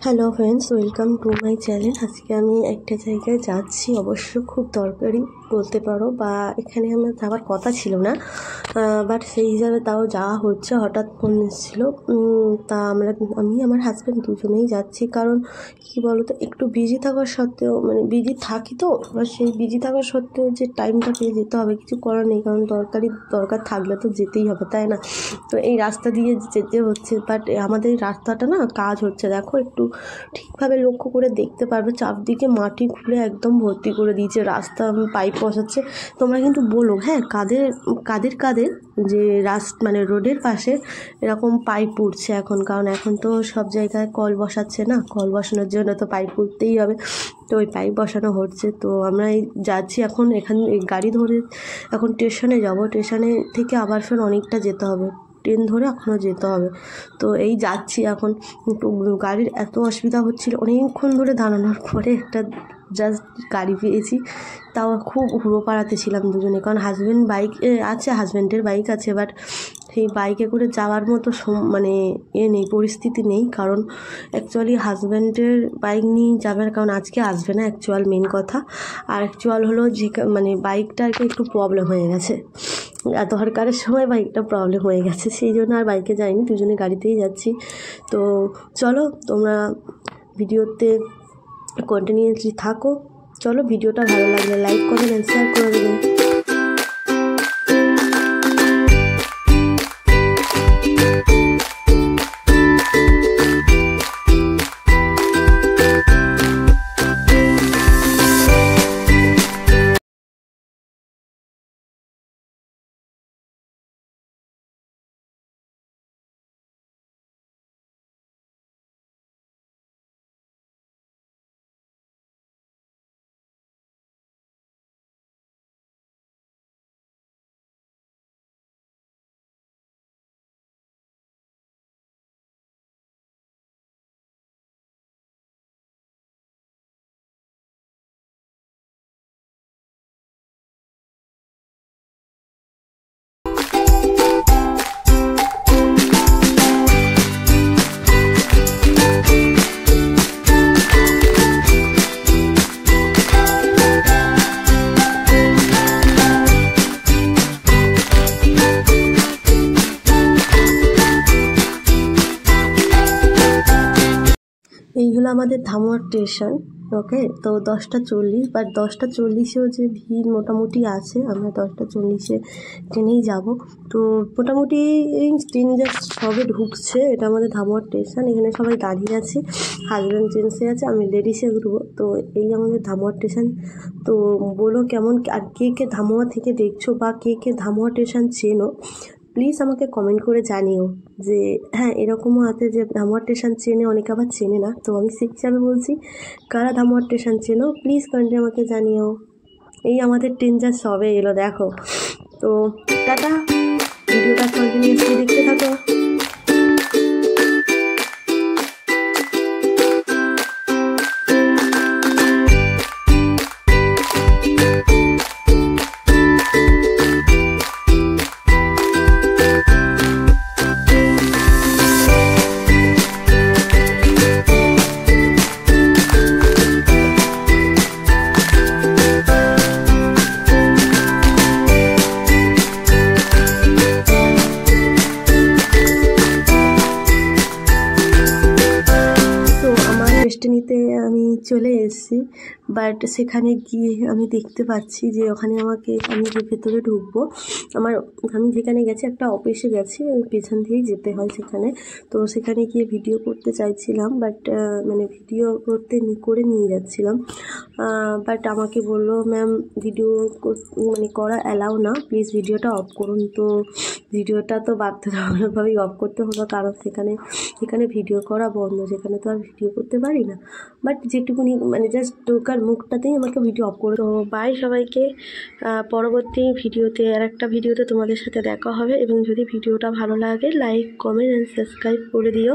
Hello friends, welcome to my channel. আজকে আমি একটা জায়গায় যাচ্ছি, অবশ্য খুব দরকারি বলতে পারো, বা এখানে আমার যাওয়ার কথা ছিল না, বাট সেই হিসাবে তাও যাওয়া হচ্ছে। হঠাৎ ফোন এসেছিলো, তা আমি আমার হাজব্যান্ড দুজনেই যাচ্ছি। কারণ কী বলো তো, একটু বিজি থাকার সত্ত্বেও, মানে বিজি থাকি তো, এবার সেই বিজি থাকার সত্ত্বেও যে টাইমটা পেয়ে যেতে হবে, কিছু করার নেই, কারণ দরকার থাকলে তো যেতেই হবে, তাই না? তো এই রাস্তা দিয়ে যেতে হচ্ছে, বাট আমাদের এই রাস্তাটা না কাজ হচ্ছে, দেখো একটু ঠিকভাবে লক্ষ্য করে দেখতে পারবে, চারদিকে মাটি খুলে একদম ভর্তি করে দিয়েছে, রাস্তা পাইপ বসাচ্ছে। তোমরা কিন্তু বলো, হ্যাঁ, কাদের যে মানে রোডের পাশে এরকম পাইপ উঠছে এখন, কারণ এখন তো সব জায়গায় কল বসাচ্ছে না, কল বসানোর জন্য তো পাইপ উঠতেই হবে, তো ওই পাইপ বসানো হচ্ছে। তো আমরা এই যাচ্ছি এখন, এই গাড়ি ধরে এখন স্টেশনে যাব, স্টেশনে থেকে আবার ফের অনেকটা যেতে হবে, ট্রেন ধরে এখনও যেতে হবে। তো এই যাচ্ছি এখন, গাড়ির এত অসুবিধা হচ্ছিল, অনেকক্ষণ ধরে দাঁড়ানোর পরে একটা জাস্ট গাড়ি পেয়েছি, তাও খুব হুড়ো পাড়াতে ছিলাম দুজনে, কারণ হাজব্যান্ডের বাইক আছে, বাট সেই বাইকে করে যাওয়ার মতো মানে নেই, পরিস্থিতি নেই, কারণ অ্যাকচুয়ালি হাজব্যান্ডের বাইক নিয়ে যাবার, কারণ আজকে আসবে না অ্যাকচুয়াল মেন কথা। আর অ্যাকচুয়াল হলো যে মানে বাইকটা আর কি একটু প্রবলেম হয়ে গেছে, দরকারের সময় বাইকটা প্রবলেম হয়ে গেছে, সেই জন্য আর বাইকে যাইনি, দুজনে গাড়িতেই যাচ্ছি। তো চলো, তোমরা ভিডিওতে কন্টিনিউয়াসলি থাকো। চলো, ভিডিওটা ভালো লাগলে লাইক কমেন্ট শেয়ার করে দেবে। এই হলো আমাদের ধামুয়া স্টেশন। ওকে, তো 10টা 40, বাট 10টা 40-এও যে ভিড় মোটামুটি আছে, আমরা 10টা 40-এ ট্রেনেই যাব। তো মোটামুটি এই ট্রেন জাস্ট সবে ঢুকছে, এটা আমাদের ধামুয়া স্টেশন, এখানে সবাই দাঁড়িয়ে আছে, হাজব্যান্ড জেন্টসে আছে, আমি লেডিসে ঘুরবো। তো এই আমাদের ধামুয়া স্টেশন। তো বলো কেমন, আর কে ধামুয়া থেকে দেখছো, বা কে ধামুয়া স্টেশন চেনো, প্লিজ আমাকে কমেন্ট করে জানিও। যে হ্যাঁ, এরকমও আছে যে ধামুয়া স্টেশন চেনে, অনেকে আবার চেনে না, তো আমি সেই হিসাবে বলছি, কারা ধামুয়া স্টেশন চেনো প্লিজ কমেন্টে আমাকে জানিও। এই আমাদের ট্রেন যা সবে এলো, দেখো। তো টাটা, ভিডিওটা কন্টিনিউয়াসলি দেখতে থাকো। ডেস্টিনিতে আমি চলে এসেছি, বাট সেখানে গিয়ে আমি দেখতে পাচ্ছি যে ওখানে আমি যে ভেতরে ঢুকবো, আমি যেখানে গেছি একটা অফিসে গেছি, ওই পেছন দিয়েই যেতে হয় সেখানে। তো সেখানে গিয়ে ভিডিও করতে চাইছিলাম, বাট মানে ভিডিও করে নিয়ে যাচ্ছিলাম, বাট আমাকে বললো, ম্যাম ভিডিও মানে করা অ্যালাউ না, প্লিজ ভিডিওটা অফ করুন। তো ভিডিওটা তো বাধ্যতামূলকভাবেই অফ করতে হলো, কারণ সেখানে ভিডিও করা বন্ধ, সেখানে তো আর ভিডিও করতে পারি না, বাট যেটুকুনি মানে জাস্ট ঢোকার মুখটাতেই আমাকে ভিডিও অফ করে। তো বাই সবাইকে, পরবর্তী ভিডিওতে আর একটা ভিডিওতে তোমাদের সাথে দেখা হবে, এবং যদি ভিডিওটা ভালো লাগে লাইক কমেন্ট অ্যান্ড সাবস্ক্রাইব করে দিও।